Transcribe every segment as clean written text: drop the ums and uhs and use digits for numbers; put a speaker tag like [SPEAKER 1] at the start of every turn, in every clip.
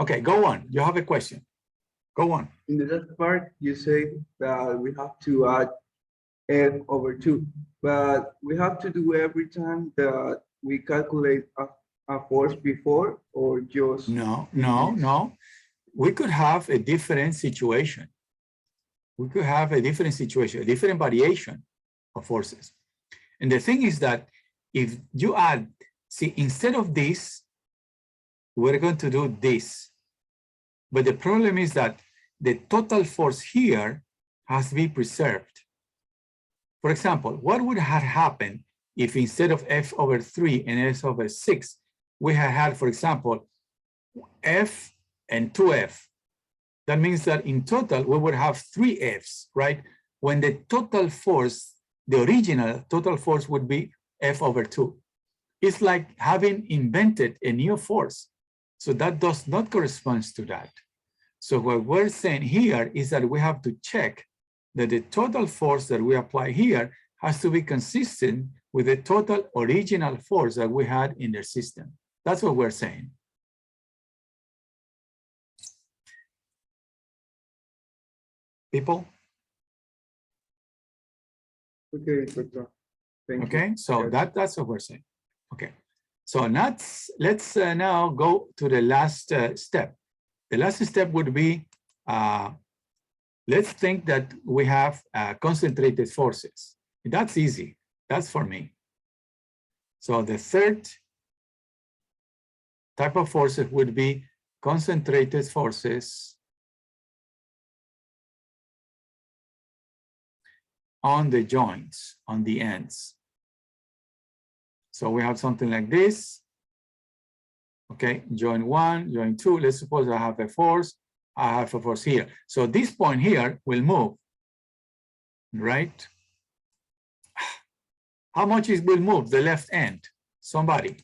[SPEAKER 1] Okay, go on. You have a question. Go on.
[SPEAKER 2] In the last part, you say that we have to add F/2, but we have to do every time that we calculate a force before, or just
[SPEAKER 1] No. We could have a different situation. We could have a different situation, a different variation of forces. And the thing is that if you add, see, instead of this, we're going to do this. But the problem is that the total force here has to be preserved. For example, what would have happened if instead of F/3 and S/6, we had, for example, F and 2F? That means that in total, we would have 3 Fs, right? When the total force, the original total force would be F/2. It's like having invented a new force. So that does not correspond to that. So what we're saying here is that we have to check that the total force that we apply here has to be consistent with the total original force that we had in the system. That's what we're saying. People?
[SPEAKER 2] okay, doctor. Thank
[SPEAKER 1] Okay,
[SPEAKER 2] you.
[SPEAKER 1] so that's what we're saying. Okay, so let's now go to the last step. The last step would be, let's think that we have concentrated forces. That's easy. That's for me. So the third type of forces would be concentrated forces on the joints, on the ends. So we have something like this. Okay, joint 1, joint 2. Let's suppose I have a force. I have a force here. So this point here will move, right? How much it will move the left end? Somebody.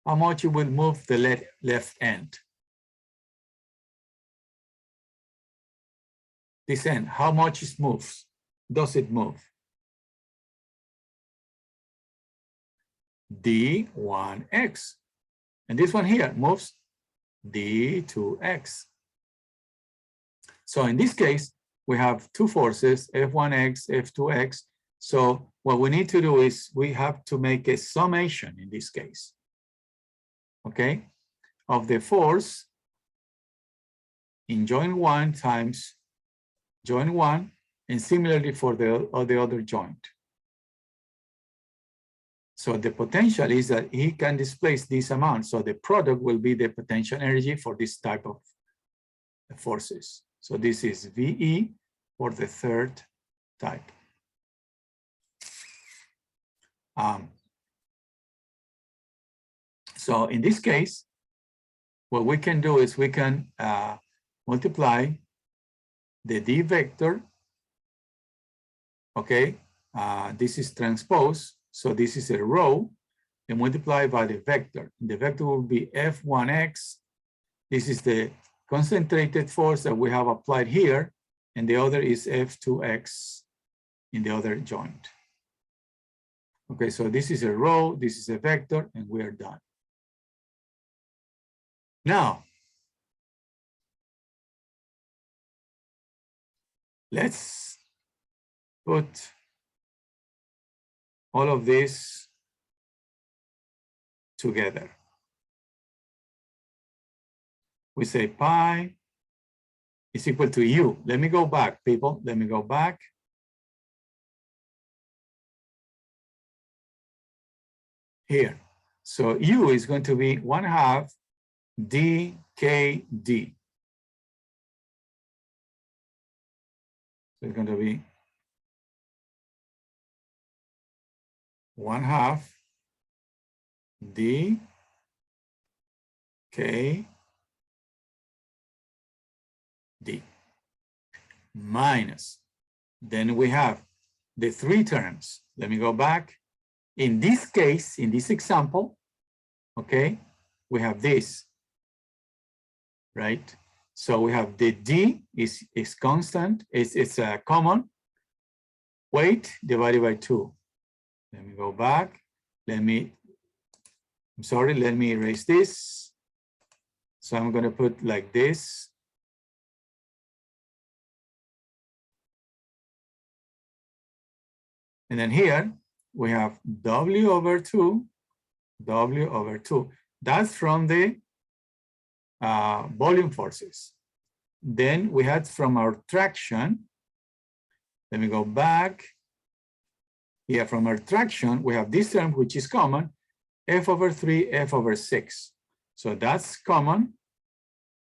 [SPEAKER 1] How much it will move the left end? This end, how much it moves? Does it move? D1x. And this one here moves D2x. So in this case, we have two forces, F1x, F2x. So what we need to do is we have to make a summation in this case, okay, of the force in joint 1 times joint 1, and similarly for the other joint. So the potential is that he can displace this amount. So the product will be the potential energy for this type of forces. So this is VE for the third type. So in this case, what we can do is we can multiply the D vector, okay? This is transpose, so this is a row, and multiply by the vector. The vector will be F1x. This is the concentrated force that we have applied here, and the other is F2x in the other joint. Okay, so this is a row, this is a vector, and we are done. Now, let's put all of this together. We say pi is equal to u. Let me go back, people. Let me go back. Here. So u is going to be 1/2 dkd. So it's going to be 1/2 dkd minus. Then we have the three terms. Let me go back. In this case, in this example, okay, we have this, right? So we have the D is constant, it's a common weight divided by 2. Let me go back. Let me erase this. So I'm going to put like this. And then here we have W over 2, W over 2. That's from the volume forces. Then we had from our traction. Let me go back. Here from our traction, we have this term, which is common, F over 3, F over 6. So that's common.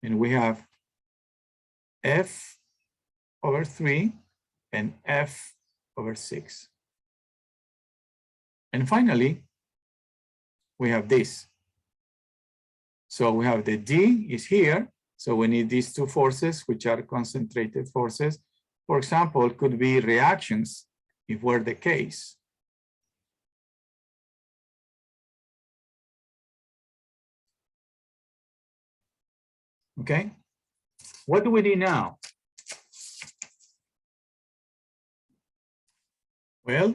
[SPEAKER 1] And we have F over 3 and F over 6. And finally, we have this. So we have the D is here. So we need these two forces, which are concentrated forces. For example, it could be reactions, if were the case. Okay, what do we need now? Well,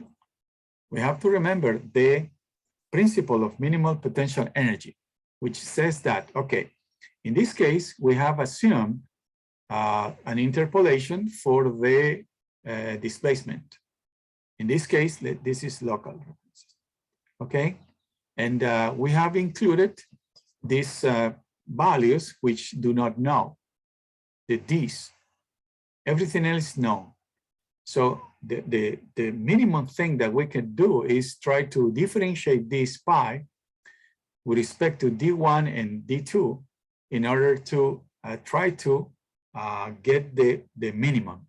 [SPEAKER 1] we have to remember the principle of minimal potential energy, which says that, okay, in this case, we have assumed an interpolation for the displacement. In this case, this is local references, okay? And we have included these values which do not know, the D's. Everything else known. So the minimum thing that we can do is try to differentiate this pi with respect to D1 and D2 in order to try to get the minimum,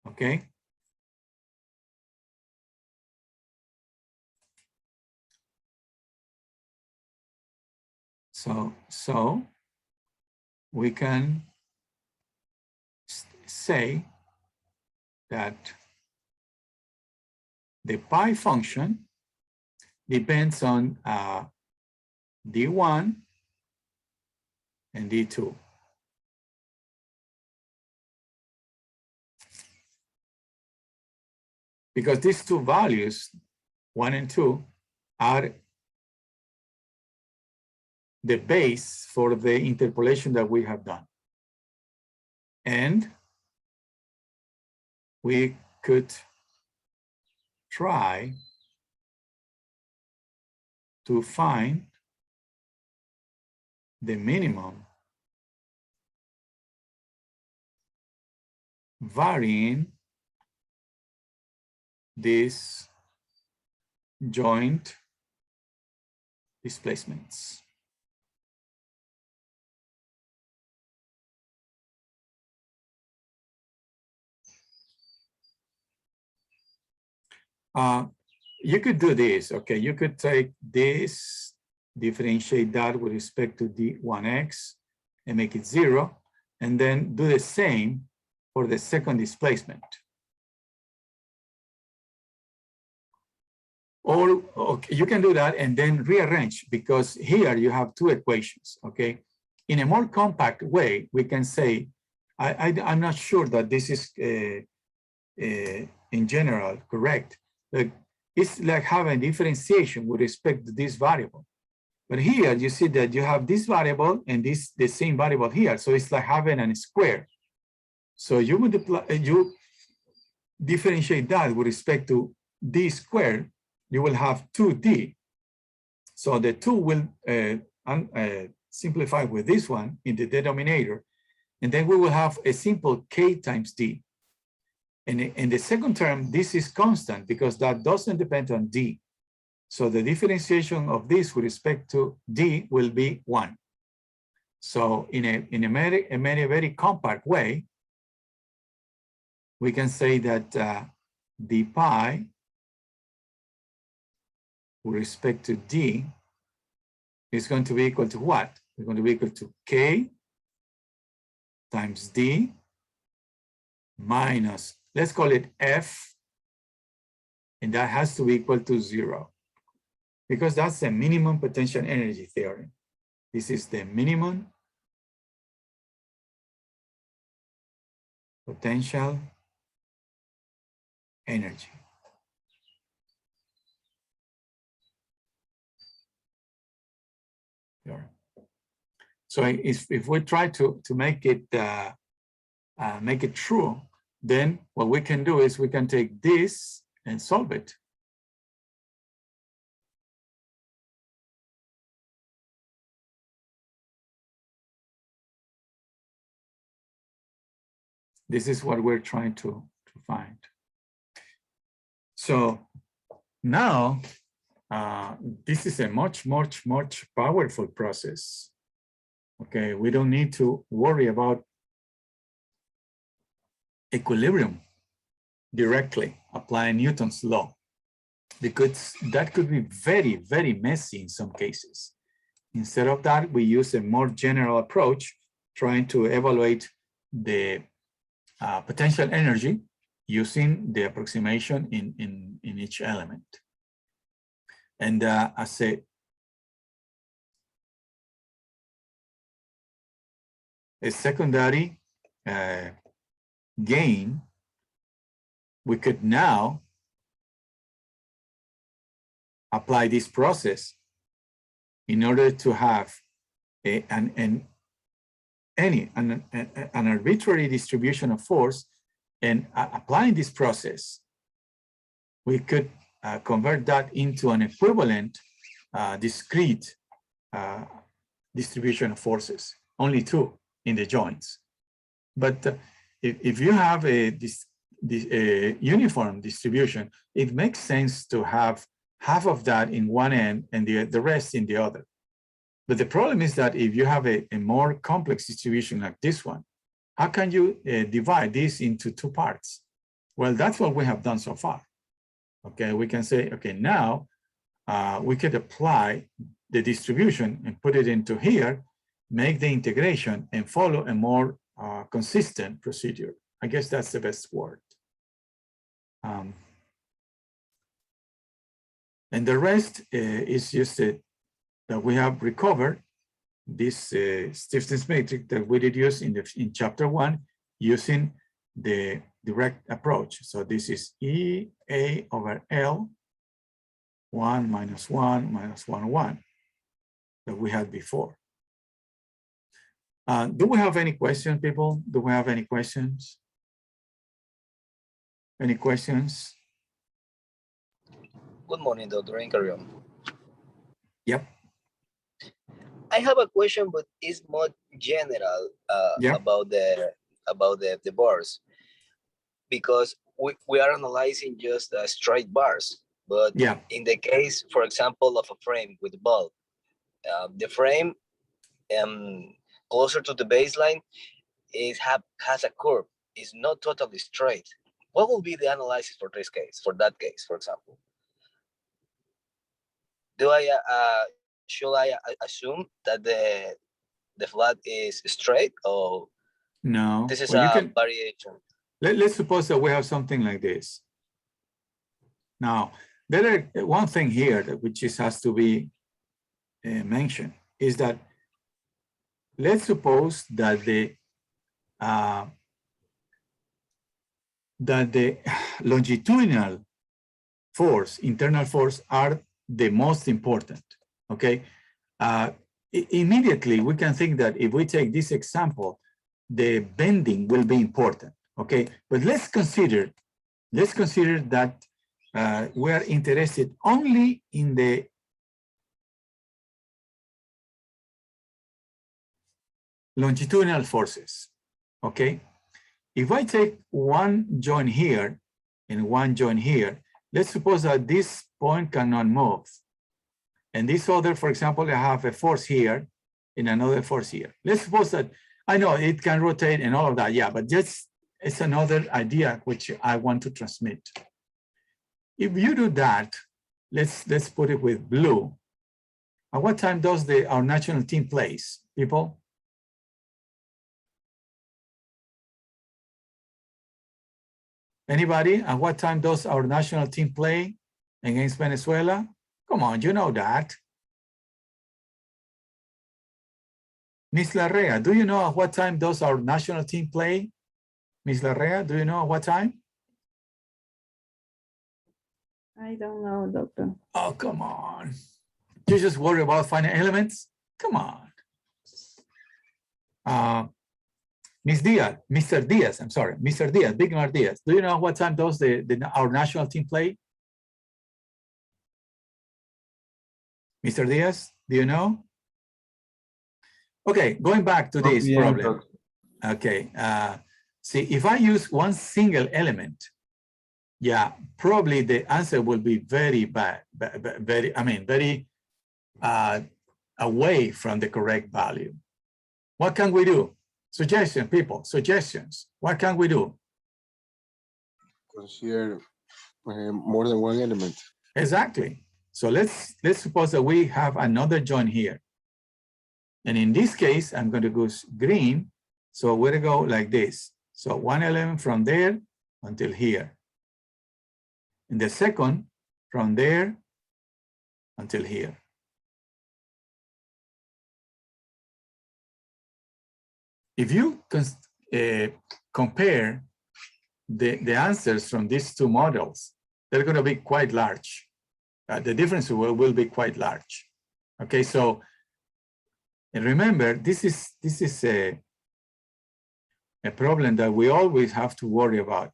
[SPEAKER 1] okay? So we can say that the pi function depends on D1 and D2. Because these two values, 1 and 2, are the base for the interpolation that we have done. And we could try to find the minimum varying these joint displacements. You could do this, okay? You could take this, differentiate that with respect to D1x and make it 0, and then do the same for the second displacement. Or okay, you can do that and then rearrange, because here you have two equations, okay? In a more compact way, we can say, I'm not sure that this is in general correct, but it's like having differentiation with respect to this variable. But here you see that you have this variable and this the same variable here. So it's like having a square. So you multiply, you differentiate that with respect to d squared, you will have 2d. So the 2 will simplify with this one in the denominator. And then we will have a simple k times d. And in the second term, this is constant because that doesn't depend on d. So the differentiation of this with respect to d will be 1. So in a very compact way, we can say that d pi with respect to d is going to be equal to what? It's going to be equal to k times d minus, let's call it f, and that has to be equal to 0, because that's the minimum potential energy theorem. This is the minimum potential energy. So if we try to make it true, then what we can do is we can take this and solve it. This is what we're trying to find. So now, this is a much powerful process. Okay, we don't need to worry about equilibrium directly applying Newton's law, because that could be very messy in some cases. Instead of that, we use a more general approach, trying to evaluate the potential energy using the approximation in each element. And as a secondary gain, we could now apply this process in order to have an arbitrary distribution of force, and applying this process, we could convert that into an equivalent discrete distribution of forces, only two in the joints. But if you have a uniform distribution, it makes sense to have half of that in one end and the rest in the other. But the problem is that if you have a more complex distribution like this one, how can you divide this into two parts? Well, that's what we have done so far. Okay, we can say, okay, now we could apply the distribution and put it into here, make the integration, and follow a more consistent procedure. I guess that's the best word. And the rest is just that we have recovered this stiffness matrix that we did use in chapter 1 using the direct approach. So this is EA over L 1 minus 1 minus 1, 1 that we had before. Do we have any questions, people? Do we have any questions? Any questions?
[SPEAKER 3] Good morning, Dr. Incarion.
[SPEAKER 1] Yep.
[SPEAKER 3] I have a question, but it's more general about the bars, because we are analyzing just straight bars. But in the case, for example, of a frame with a bulb, the frame closer to the baseline has a curve. It's not totally straight. What will be the analysis for this case? For that case, for example, should I assume that the flat is straight, or
[SPEAKER 1] no?
[SPEAKER 3] This is a variation.
[SPEAKER 1] Let's suppose that we have something like this. Now, there are one thing here which has to be mentioned is that let's suppose that the longitudinal force, internal force, are the most important. Okay. Immediately we can think that if we take this example, the bending will be important. Okay, but let's consider that we are interested only in the longitudinal forces. Okay, if I take one joint here and one joint here, let's suppose that this point cannot move, and this other, for example, I have a force here and another force here. Let's suppose that I know it can rotate and all of that, yeah, but just it's another idea which I want to transmit. If you do that, let's put it with blue. At what time does our national team plays, people? Anybody? At what time does our national team play against Venezuela? Come on, you know that. Miss Larrea, do you know at what time does our national team play? Miss Larrea, do you know at what time?
[SPEAKER 4] I don't know, doctor.
[SPEAKER 1] Oh, come on. You just worry about finite elements? Come on. Ms. Diaz, Mr. Diaz, I'm sorry, Mr. Diaz, Big Mar Diaz. Do you know what time does our national team play? Mr. Diaz, do you know? Okay, going back to this problem. Okay, see, if I use one single element, yeah, probably the answer will be very bad, very away from the correct value. What can we do? Suggestion, people, suggestions. What can we do?
[SPEAKER 5] Consider more than one element.
[SPEAKER 1] Exactly. So let's suppose that we have another joint here. And in this case, I'm going to go green. So we're going to go like this. So one element from there until here. And the second from there until here. If you compare the answers from these two models, they're going to be quite large. The difference will be quite large. Okay, so and remember, this is a problem that we always have to worry about,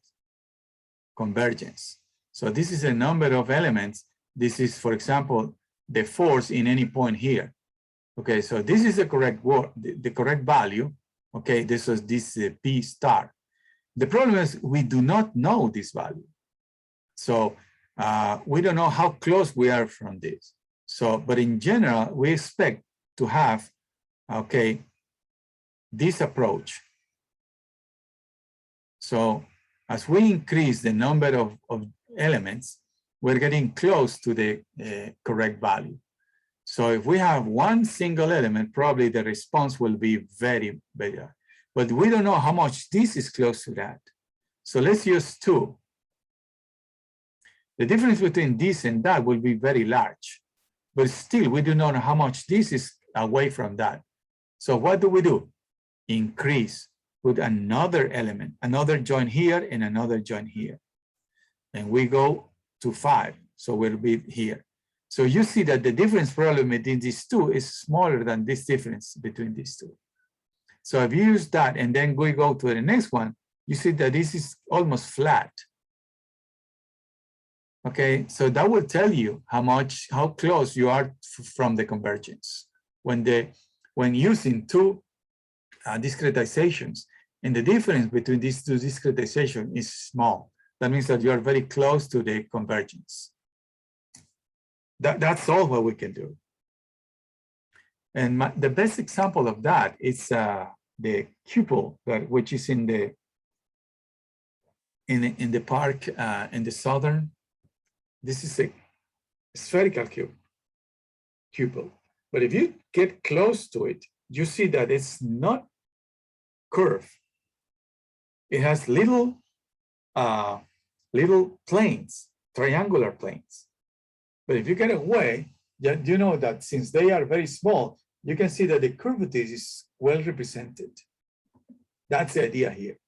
[SPEAKER 1] convergence. So this is a number of elements. This is, for example, the force in any point here. Okay, so this is the correct the correct value. Okay, this P star. The problem is we do not know this value. So we don't know how close we are from this. So, but in general, we expect to have, okay, this approach. So as we increase the number of elements, we're getting close to the correct value. So if we have one single element, probably the response will be very better. But we don't know how much this is close to that. So let's use 2. The difference between this and that will be very large. But still, we do not know how much this is away from that. So what do? Increase, put another element, another joint here and another joint here. And we go to 5, so we'll be here. So you see that the difference probably between these two is smaller than this difference between these two. So if you use that and then we go to the next one, you see that this is almost flat. Okay, so that will tell you how close you are from the convergence. When using two discretizations, and the difference between these two discretizations is small. That means that you are very close to the convergence. That's all what we can do. And the best example of that is the cupule, which is in the park in the southern. This is a spherical cupule. But if you get close to it, you see that it's not curved. It has little planes, triangular planes. But if you get away, you know that since they are very small, you can see that the curvature is well represented. That's the idea here.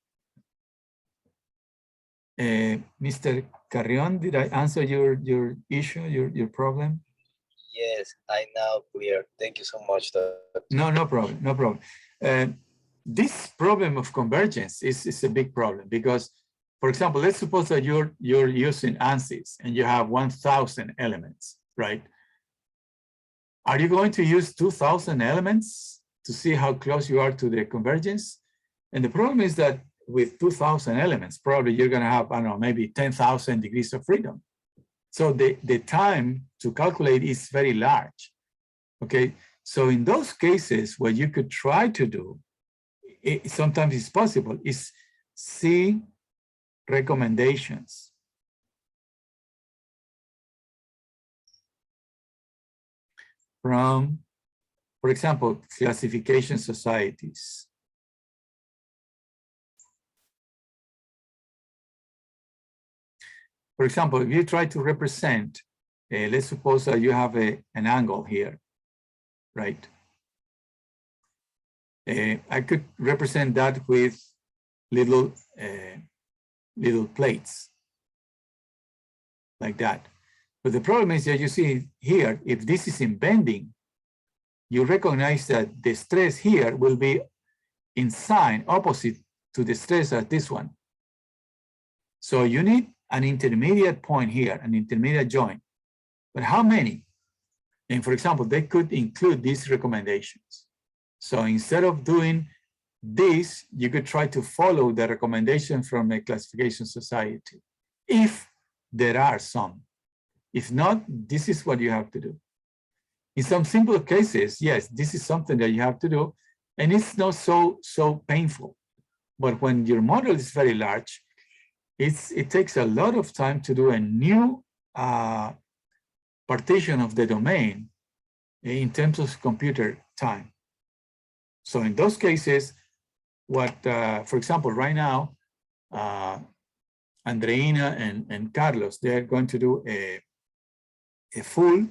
[SPEAKER 1] Mr. Carrion, did I answer your issue, your problem?
[SPEAKER 3] Yes, I now clear. Thank you so much, Doctor.
[SPEAKER 1] No problem, no problem. This problem of convergence is a big problem because, for example, let's suppose that you're using ANSYS and you have 1,000 elements, right? Are you going to use 2,000 elements to see how close you are to the convergence? And the problem is that with 2,000 elements, probably you're going to have, I don't know, maybe 10,000 degrees of freedom. So the time to calculate is very large, okay? So in those cases, what you could try to do, sometimes it's possible, is see recommendations. From, for example, classification societies. For example, if you try to represent, let's suppose that you have an angle here, right? I could represent that with little plates, like that. But the problem is that you see here, if this is in bending, you recognize that the stress here will be in sign opposite to the stress as this one. So you need an intermediate point here, an intermediate joint. But how many? And for example, they could include these recommendations. So instead of doing this, you could try to follow the recommendation from a classification society, if there are some. If not, this is what you have to do. In some simple cases, yes, this is something that you have to do, and it's not so painful. But when your model is very large, it takes a lot of time to do a new partition of the domain in terms of computer time. So in those cases, what, for example, right now, Andreina and Carlos, they're going to do a full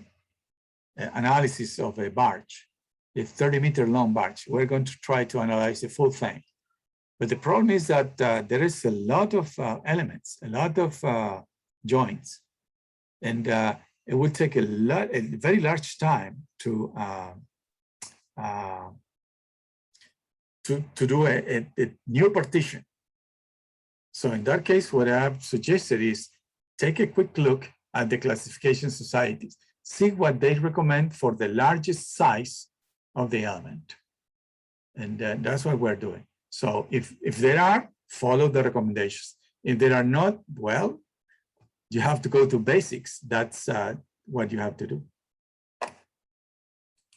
[SPEAKER 1] analysis of a barge, a 30-meter long barge. We're going to try to analyze the full thing. But the problem is that there is a lot of elements, a lot of joints, and it will take a very large time to do a new partition. So in that case, what I've suggested is take a quick look at the classification societies, see what they recommend for the largest size of the element. And that's what we're doing. So if there are, follow the recommendations. If there are not, well, you have to go to basics. That's what you have to do.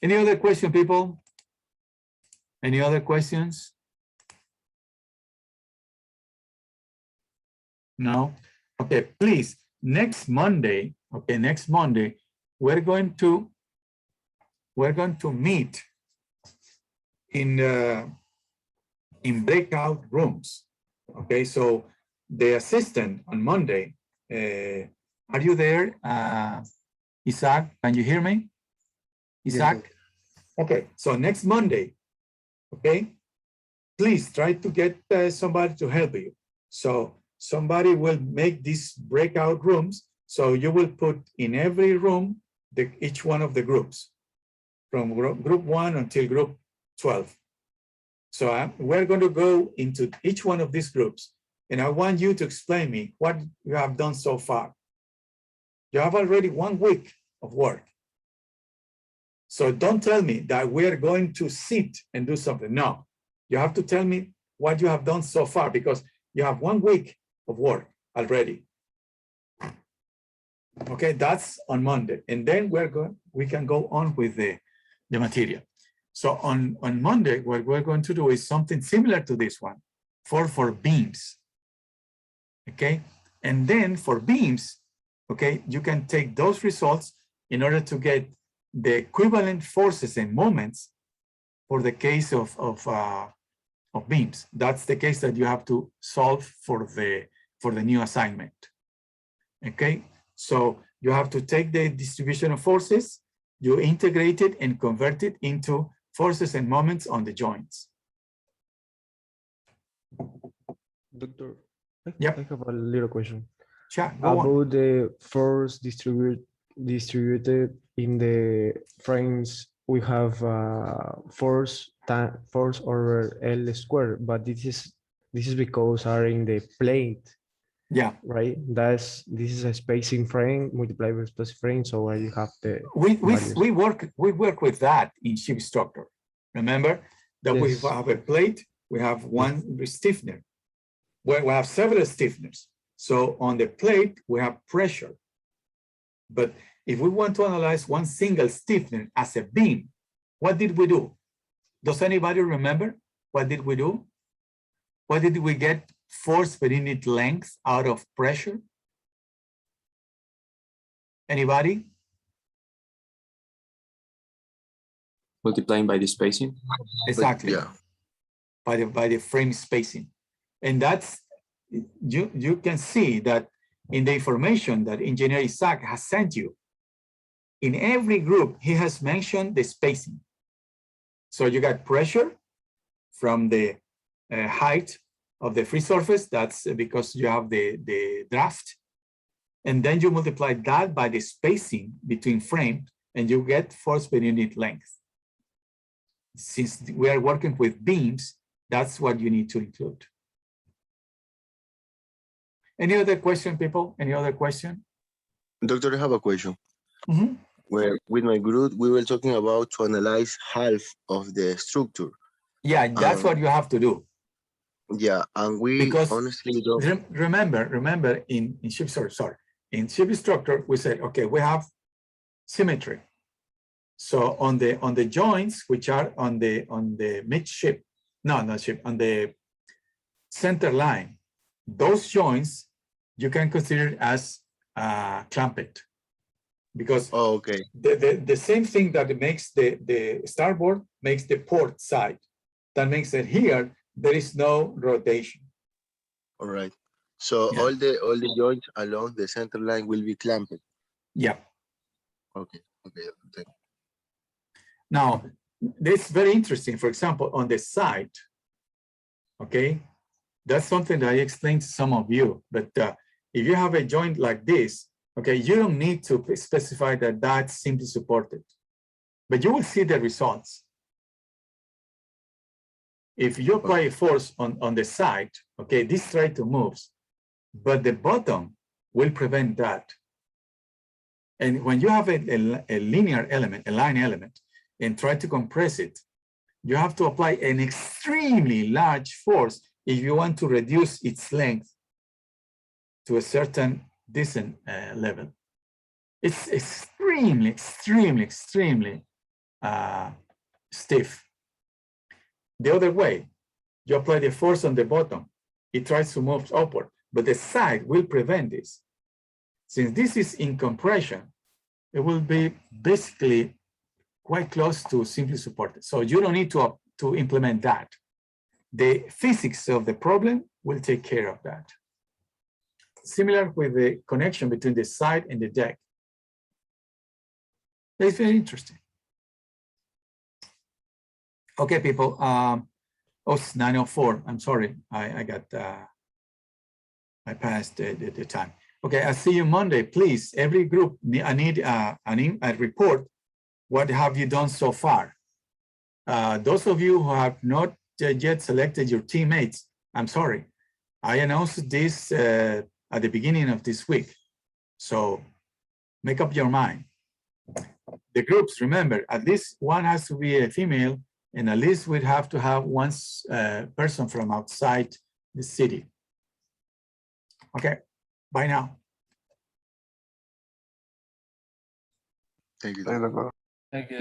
[SPEAKER 1] Any other question, people? Any other questions? No? Okay, please, next Monday, okay, next Monday, we're going to meet in breakout rooms. Okay, so the assistant on Monday, are you there, Isaac? Can you hear me? Isaac?
[SPEAKER 2] Yes.
[SPEAKER 1] Okay, so next Monday, okay, please try to get somebody to help you. So somebody will make these breakout rooms. So you will put in every room each one of the groups, from group 1 until group 12. So we're going to go into each one of these groups, and I want you to explain me what you have done so far. You have already 1 week of work. So don't tell me that we are going to sit and do something. No, you have to tell me what you have done so far, because you have 1 week of work already. Okay, that's on Monday. And then we can go on with the material. So on Monday, what we're going to do is something similar to this one for beams. Okay, and then for beams, okay, you can take those results in order to get the equivalent forces and moments for the case of beams. That's the case that you have to solve for the new assignment. Okay, so you have to take the distribution of forces, you integrate it and convert it into forces and moments on the joints.
[SPEAKER 6] Doctor,
[SPEAKER 1] Yep.
[SPEAKER 6] I have a little question.
[SPEAKER 1] Sure, go on.
[SPEAKER 6] About the force distributed in the frames, we have force over L squared, but this is because are in the plate.
[SPEAKER 1] Yeah,
[SPEAKER 6] Right. This is a spacing frame multiplied with explosive frame, so I have the
[SPEAKER 1] we work with that in ship structure. Remember that we
[SPEAKER 6] Yes.
[SPEAKER 1] have a plate, we have one stiffener, where we have several stiffeners. So on the plate we have pressure, but if we want to analyze one single stiffener as a beam, what did we do? Does anybody remember? What did we do? What did we get force per unit length out of pressure? Anybody?
[SPEAKER 7] Multiplying by the spacing.
[SPEAKER 1] Exactly.
[SPEAKER 5] Yeah.
[SPEAKER 1] By the frame spacing. And that's, you can see that in the information that Engineer Isaac has sent you, in every group, he has mentioned the spacing. So you got pressure from the height of the free surface. That's because you have the draft. And then you multiply that by the spacing between frames, and you get force per unit length. Since we are working with beams, That's what you need to include. Any other question, people? Any other question?
[SPEAKER 5] Doctor, I have a question.
[SPEAKER 1] Mhm.
[SPEAKER 5] Where with my group, we were talking about to analyze half of the structure.
[SPEAKER 1] Yeah, that's what you have to do.
[SPEAKER 5] Yeah, and we
[SPEAKER 1] Because
[SPEAKER 5] honestly don't.
[SPEAKER 1] remember in ship structure, we said, okay, we have symmetry. So on the joints, which are on the midship, not ship, on the center line, those joints you can consider as clamped, because
[SPEAKER 5] Oh, okay.
[SPEAKER 1] the same thing that makes the starboard makes the port side. That makes that here there is no rotation.
[SPEAKER 5] All right. So
[SPEAKER 1] Yeah.
[SPEAKER 5] all the joints along the center line will be clamped.
[SPEAKER 1] Yeah.
[SPEAKER 5] Okay. Okay. Thank you.
[SPEAKER 1] Now, this is very interesting. For example, on the side, okay, that's something that I explained to some of you. But if you have a joint like this, okay, you don't need to specify that that's simply supported, but you will see the results. If you apply a force on the side, okay, this try to move, but the bottom will prevent that. And when you have a linear element, a line element, and try to compress it, you have to apply an extremely large force if you want to reduce its length to a certain decent level. It's extremely stiff. The other way, you apply the force on the bottom, it tries to move upward, but the side will prevent this. Since this is in compression, it will be basically quite close to simply supported. So you don't need to implement that. The physics of the problem will take care of that. Similar with the connection between the side and the deck. That's very interesting. Okay, people. Oh, it's 9:04. I'm sorry. I passed the time. Okay, I'll see you Monday. Please, every group, I need a report. What have you done so far? Those of you who have not yet selected your teammates, I'm sorry. I announced this at the beginning of this week. So make up your mind. The groups, remember, at least one has to be a female, and at least we'd have to have one person from outside the city. Okay, bye now.
[SPEAKER 5] Thank you.
[SPEAKER 8] Thank you.